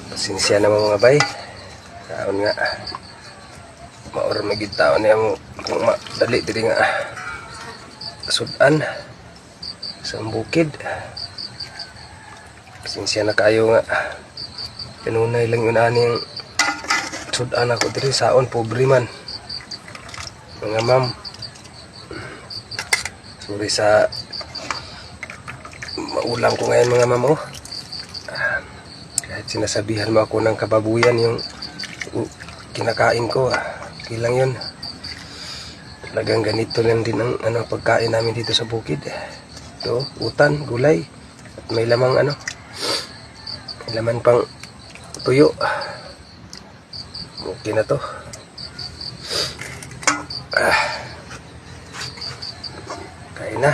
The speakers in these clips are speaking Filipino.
Pasensya naman mga bay. Taon nga. Maura maging taon niya mo kung madali diri nga sudan sa bukid. Pasensya na kayo nga. Pinunay lang yun ani yung sudan ako diri saon pobre man. Mga ma'am. Sorry sa maulam ko ngayon mga ma'am oh. Kahit sinasabihan mo ako ng kababuyan yung kinakain ko, okay lang yun. Talagang ganito lang din ang pagkain namin dito sa bukid. Ito, utan, gulay, at may lamang may laman pang tuyo. Okay na to. Kain na.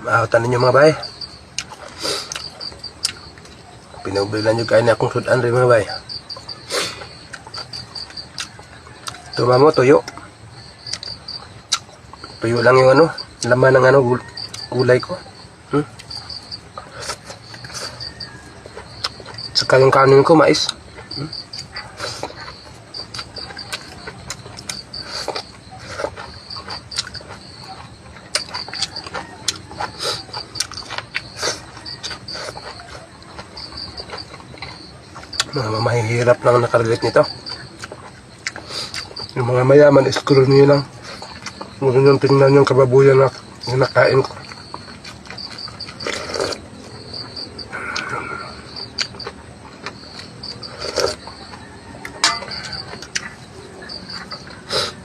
Mahautan ninyo mga bay. Pinubilan nyo kain akong sudan rin mga bay. Tuma mo, tuyo. Tuyo lang yung laman ng gulay ko. Saka yung kanin ko, mais. Mga mahihirap lang nakarelate nito. Yung mga mayaman, scroll nyo lang. Huwag nyo tingnan yung kababuyan na nakain ko.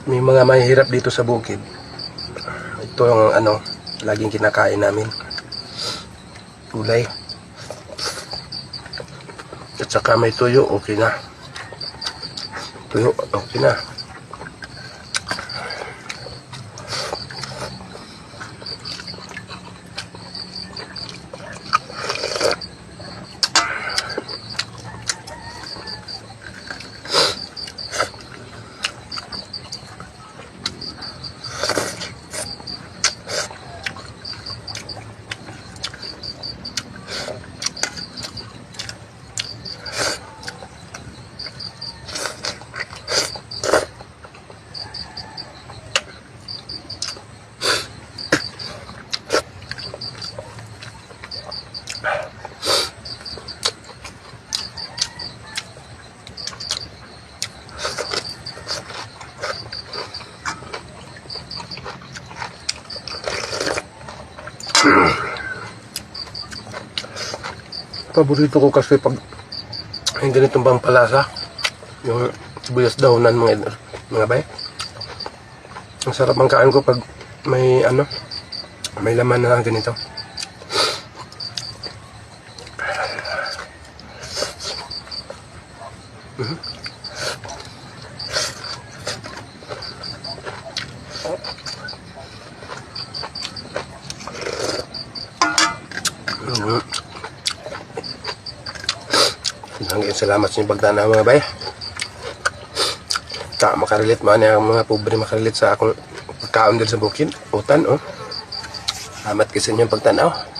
May mga mahihirap dito sa bukid. Ito ang laging kinakain namin. Gulay. At saka may tuyo, okay na. Tuyo, okay na. Paborito ko kasi pag yung ganitong pampalasa, yung sibuyas dahonan mga bay. Ang sarap ang kain ko pag may may laman na ganito. Hanggang salamat sa inyong pagtanaw mga bay. Makarelate man ang mga pobre makarelate sa akong pagkaon din sa bukid. Utan, Salamat kasi sa inyong pagtanaw.